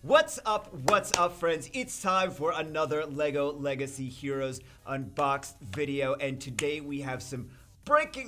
What's up, friends? It's time for another LEGO Legacy Heroes Unboxed video, and today we have some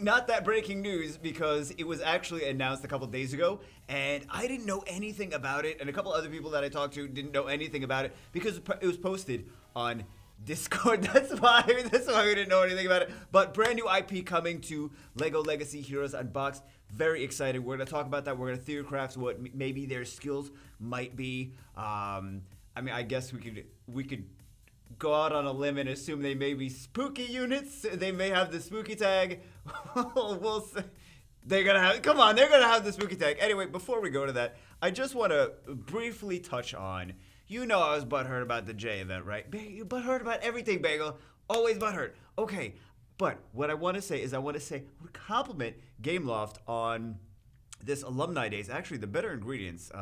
not that breaking news, because it was actually announced a couple days ago, and I didn't know anything about it, and a couple other people that I talked to didn't know anything about it, because it was posted on Discord. That's why we didn't know anything about it. But brand new IP coming to LEGO Legacy Heroes Unboxed. Very excited. We're going to talk about that. We're going to theorycraft what maybe their skills might be. I mean, I guess we could go out on a limb and assume they may be spooky units. They may have the spooky tag. We'll see. They're going to have the spooky tag. Anyway, before we go to that, I just want to briefly touch on, you know, I was butthurt about the J event, right? You're butthurt about everything, Bagel. Always butthurt. Okay. But what I want to say is I want to compliment Gameloft on this Alumni Days. Actually, the better ingredients.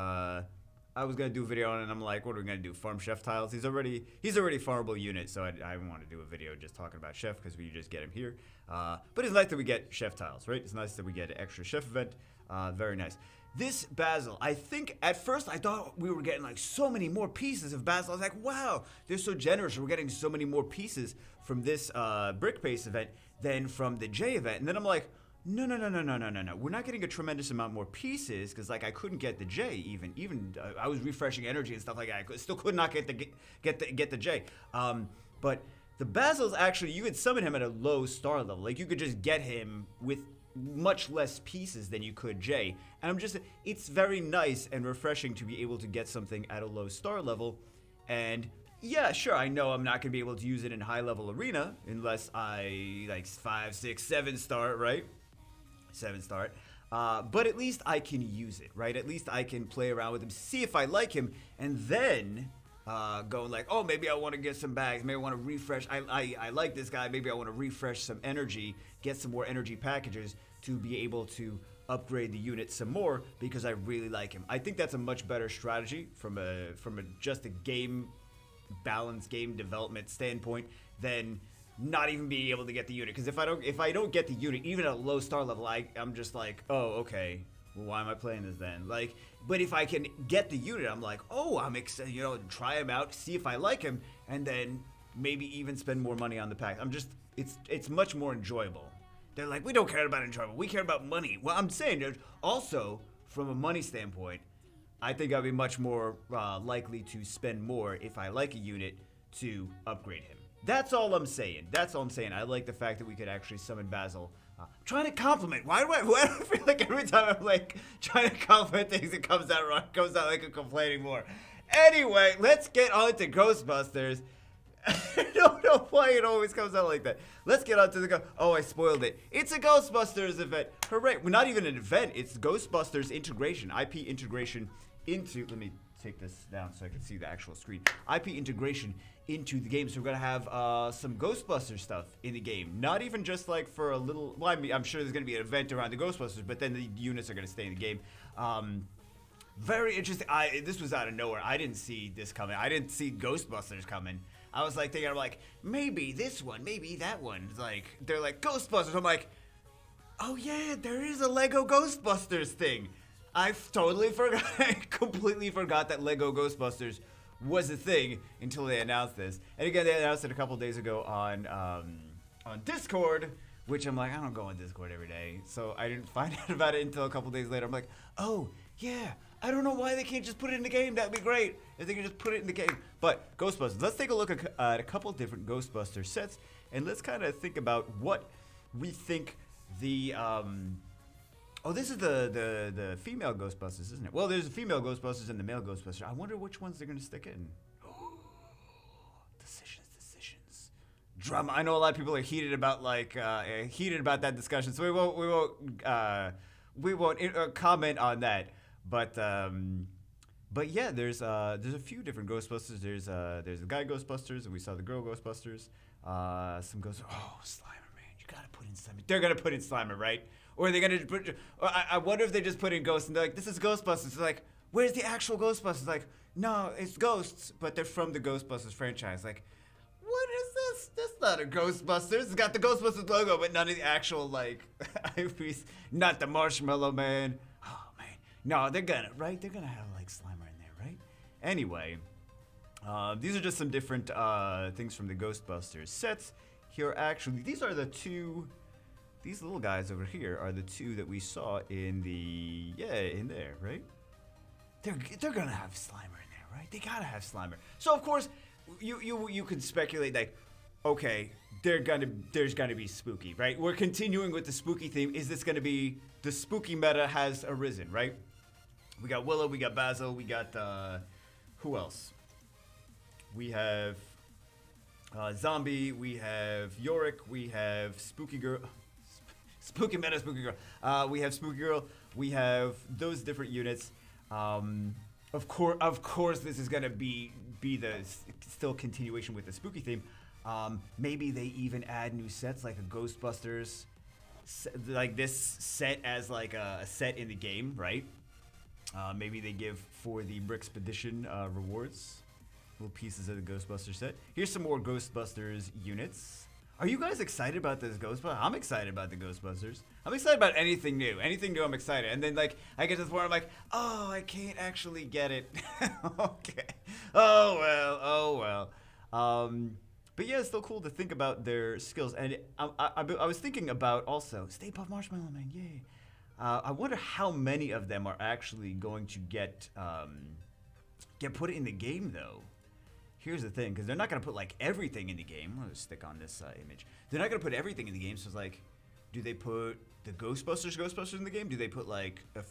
I was going to do a video on it, and I'm like, what are we going to do? Farm Chef tiles? He's already a farmable unit, so I want to do a video just talking about Chef because we just get him here. But it's nice that we get Chef tiles, right? It's nice that we get an extra Chef event. Very nice. This Basil, I think at first I thought we were getting like so many more pieces of Basil. I was like, wow, they're so generous. We're getting so many more pieces from this Brick Pace event than from the J event. And then I'm like, no. We're not getting a tremendous amount more pieces, because like I couldn't get the J even. I was refreshing energy and stuff like that. I still could not get the J. But the Basil's actually, you could summon him at a low star level. Like you could just get him with much less pieces than you could J. And it's very nice and refreshing to be able to get something at a low star level. And yeah, sure, I know I'm not going to be able to use it in high level arena unless I like 5, 6, 7 star, right? 7 star. But at least I can use it, right? At least I can play around with him, see if I like him, and then going like, oh, maybe I want to get some bags. Maybe I want to refresh. I like this guy. Maybe I want to refresh some energy, get some more energy packages to be able to upgrade the unit some more because I really like him. I think that's a much better strategy from just a game balance, game development standpoint than not even being able to get the unit. Because if I don't get the unit, even at a low star level, I'm just like, oh, okay. Well, why am I playing this then? Like, but if I can get the unit, I'm like, oh, I'm excited, try him out, see if I like him, and then maybe even spend more money on the pack. It's much more enjoyable. They're like, we don't care about enjoyment, we care about money. Well, I'm saying, also, from a money standpoint, I think I'd be much more likely to spend more if I like a unit to upgrade him. That's all I'm saying. I like the fact that we could actually summon Basil. I'm trying to compliment. Why do I feel like every time I'm like trying to compliment things, it comes out wrong? It comes out like I'm complaining more. Anyway, let's get on to Ghostbusters. I don't know why it always comes out like that. Let's get on to the Oh, I spoiled it. It's a Ghostbusters event. Hooray. Well, not even an event. It's Ghostbusters integration. IP integration into... Let me take this down so I can see the actual screen. IP integration into the game. So we're going to have some Ghostbusters stuff in the game. Not even just like for a little... Well, I mean, I'm sure there's going to be an event around the Ghostbusters, but then the units are going to stay in the game. Very interesting. This was out of nowhere. I didn't see this coming. I didn't see Ghostbusters coming. I was like thinking, I'm like, maybe this one, maybe that one. It's like, they're like, Ghostbusters. I'm like, oh yeah, there is a Lego Ghostbusters thing. I totally forgot. I completely forgot that Lego Ghostbusters was a thing until they announced this. And again, they announced it a couple days ago on Discord, which I'm like, I don't go on Discord every day. So I didn't find out about it until a couple days later. I'm like, oh, yeah. I don't know why they can't just put it in the game. That'd be great if they could just put it in the game. But Ghostbusters, let's take a look at a couple different Ghostbusters sets, and let's kind of think about what we think the oh, this is the female Ghostbusters, isn't it? Well, there's the female Ghostbusters and the male Ghostbusters. I wonder which ones they're gonna stick in. Decisions. Drama. I know a lot of people are heated about that discussion, so we won't comment on that. But yeah, there's a few different Ghostbusters. There's the guy Ghostbusters, and we saw the girl Ghostbusters. Some Ghost. Oh, Slimer, man, you gotta put in Slimer. They're gonna put in Slimer, right? Or are they gonna put? Or I wonder if they just put in Ghosts and they're like, this is Ghostbusters. They're like, where's the actual Ghostbusters? Like, no, it's Ghosts, but they're from the Ghostbusters franchise. Like, what is this? That's not a Ghostbusters. It's got the Ghostbusters logo, but none of the actual not the Marshmallow Man. Oh man, no, they're gonna have like Slimer in there, right? Anyway, these are just some different things from the Ghostbusters sets. Here, actually, these are the two. These little guys over here are the two that we saw in the in there, right? They're gonna have Slimer in there, right? They gotta have Slimer. So of course, you could speculate like, okay, there's gonna be spooky, right? We're continuing with the spooky theme. Is this gonna be the spooky meta has arisen, right? We got Willow, we got Basil, we got who else? We have Zombie, we have Yorick, we have Spooky Girl, Spooky Meta, Spooky Girl. We have Spooky Girl, we have those different units. Of course, this is gonna be the still continuation with the spooky theme. Maybe they even add new sets like a Ghostbusters, like this set as like a set in the game, right? Maybe they give for the Brickspedition rewards. Little pieces of the Ghostbusters set. Here's some more Ghostbusters units. Are you guys excited about this Ghostbusters? I'm excited about the Ghostbusters. I'm excited about anything new. Anything new, I'm excited. And then like I get to the point where I'm like, oh, I can't actually get it. Okay. Oh well. But yeah, it's still cool to think about their skills. And I was thinking about also Stay Puft Marshmallow Man. Yay. I wonder how many of them are actually going to get put in the game though. Here's the thing, because they're not going to put like everything in the game. I'm going to stick on this image. They're not going to put everything in the game. So it's like, do they put the Ghostbusters in the game? Do they put like a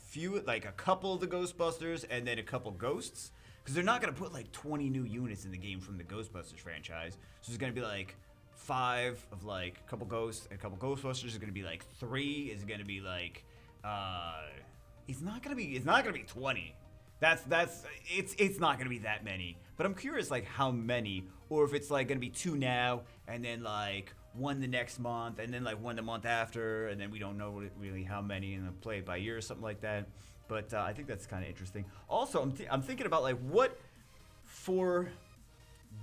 couple of the Ghostbusters and then a couple ghosts? Because they're not going to put like 20 new units in the game from the Ghostbusters franchise. So there's going to be like 5 of like a couple ghosts and a couple Ghostbusters. Is going to be like 3. Is going to be like, it's not going to be 20. It's not gonna be that many, but I'm curious like how many, or if it's like gonna be 2 now and then like 1 the next month and then like 1 the month after, and then we don't know really how many, and then play it by year or something like that. But I think that's kind of interesting. Also, I'm thinking about like what for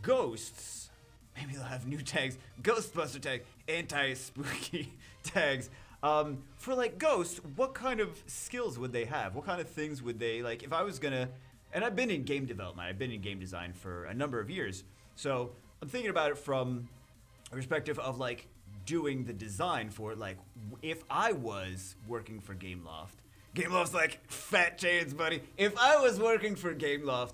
ghosts. Maybe they'll have new tags, Ghostbuster tag, anti-spooky tags. For like ghosts, what kind of skills would they have? What kind of things would they like? If I was gonna, and I've been in game development, I've been in game design for a number of years, so I'm thinking about it from a perspective of like doing the design for it. Like if I was working for Gameloft's like fat chains, buddy. If I was working for Gameloft,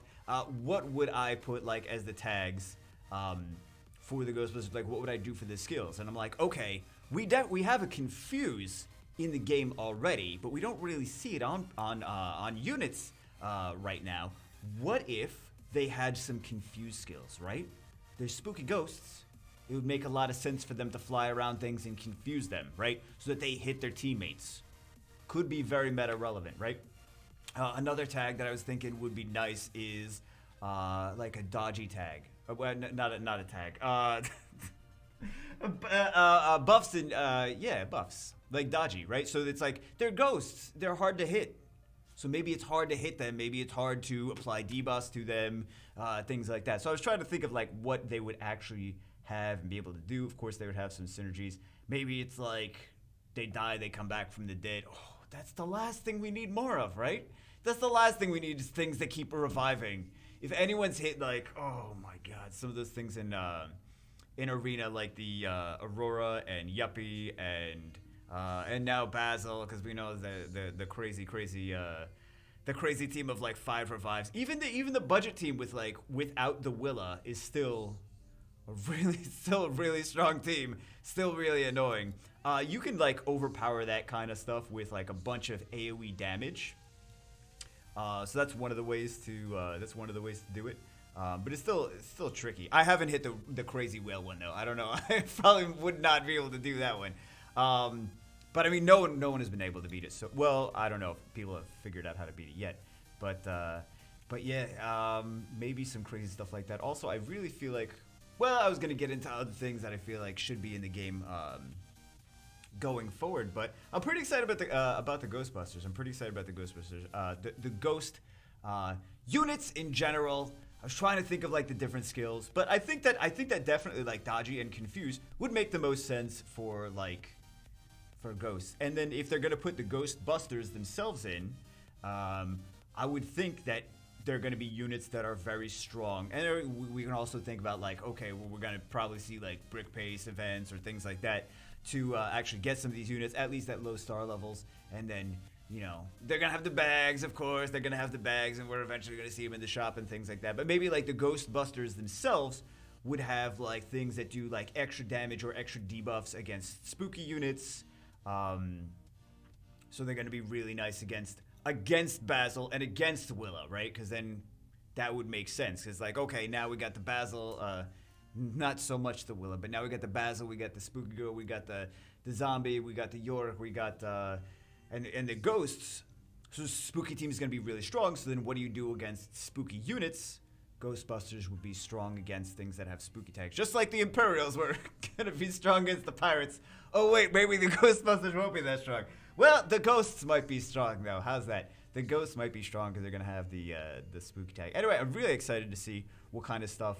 what would I put like as the tags for the Ghostbusters? Like what would I do for the skills? And I'm like, okay. We have a confuse in the game already, but we don't really see it on units right now. What if they had some confuse skills, right? They're spooky ghosts. It would make a lot of sense for them to fly around things and confuse them, right? So that they hit their teammates. Could be very meta relevant, right? Another tag that I was thinking would be nice is like a dodgy tag. Well, not a tag. Buffs and buffs like dodgy, right? So it's like they're ghosts, they're hard to hit, so maybe it's hard to hit them, maybe it's hard to apply debuffs to them, things like that. So I was trying to think of like what they would actually have and be able to do. Of course they would have some synergies. Maybe it's like they die, they come back from the dead. Oh, that's the last thing we need more of, right? That's the last thing we need, is things that keep reviving. If anyone's hit like, oh my god, some of those things in Arena, like the Aurora and Yuppie and now Basil, because we know the crazy team of like 5 revives. Even the budget team with like without the Willa is still a really strong team. Still really annoying. You can like overpower that kind of stuff with like a bunch of AOE damage. So that's one of the ways to do it. But it's still tricky. I haven't hit the crazy whale one though. I don't know. I probably would not be able to do that one. But I mean, no one has been able to beat it. So well, I don't know if people have figured out how to beat it yet. But yeah, maybe some crazy stuff like that. Also, I really feel like, well, I was gonna get into other things that I feel like should be in the game going forward. But I'm pretty excited about the Ghostbusters. I'm pretty excited about the Ghostbusters. The ghost units in general. I was trying to think of like the different skills, but I think that definitely like dodgy and confuse would make the most sense for ghosts. And then if they're gonna put the Ghostbusters themselves in, I would think that they're going to be units that are very strong. And we can also think about like, okay, well, we're going to probably see like brick pace events or things like that to actually get some of these units, at least at low star levels. And then, you know, they're going to have the bags, of course. They're going to have the bags, and we're eventually going to see them in the shop and things like that. But maybe like the Ghostbusters themselves would have like things that do like extra damage or extra debuffs against spooky units. So they're going to be really nice against Basil and against Willa, right? Because then that would make sense. Because like, okay, now we got the Basil, not so much the Willa, but now we got the Basil, we got the spooky girl, we got the zombie, we got the York, we got and the ghosts. So spooky team is going to be really strong. So then what do you do against spooky units? Ghostbusters would be strong against things that have spooky tags. Just like the Imperials were going to be strong against the pirates. Oh, wait, maybe the Ghostbusters won't be that strong. Well, the ghosts might be strong, though. How's that? The ghosts might be strong because they're going to have the spooky tag. Anyway, I'm really excited to see what kind of stuff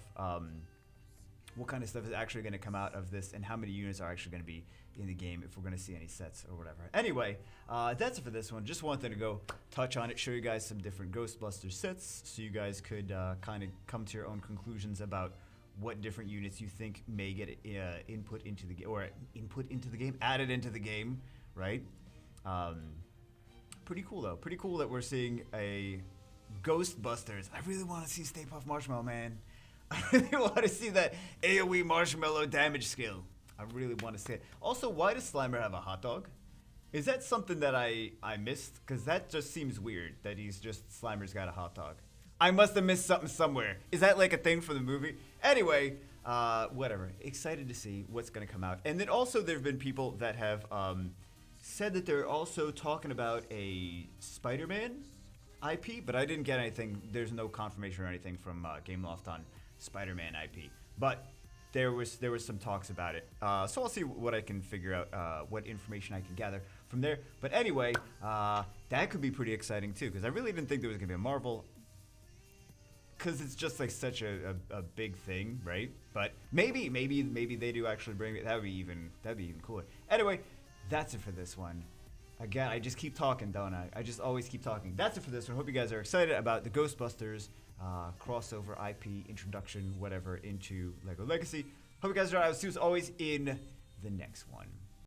is actually going to come out of this and how many units are actually going to be in the game, if we're going to see any sets or whatever. Anyway, that's it for this one. Just wanted to go touch on it, show you guys some different Ghostbusters sets so you guys could kind of come to your own conclusions about what different units you think may get input into the game, or added into the game, right? Pretty cool, though. Pretty cool that we're seeing a Ghostbusters. I really want to see Stay Puft Marshmallow, man. I really want to see that AoE marshmallow damage skill. I really want to see it. Also, why does Slimer have a hot dog? Is that something that I missed? Because that just seems weird that Slimer's got a hot dog. I must have missed something somewhere. Is that like a thing for the movie? Anyway, whatever. Excited to see what's going to come out. And then also there have been people that have said that they're also talking about a Spider-Man IP, but I didn't get anything. There's no confirmation or anything from Gameloft on Spider-Man IP. But there was some talks about it. So I'll see what I can figure out, what information I can gather from there. But anyway, that could be pretty exciting too, because I really didn't think there was going to be a Marvel, because it's just like such a big thing, right? But maybe they do actually bring it. That'd be even cooler. Anyway, that's it for this one. Again, I just keep talking, don't I? I just always keep talking. That's it for this one. Hope you guys are excited about the Ghostbusters crossover IP introduction, whatever, into LEGO Legacy. Hope you guys are. I'll see you as always in the next one.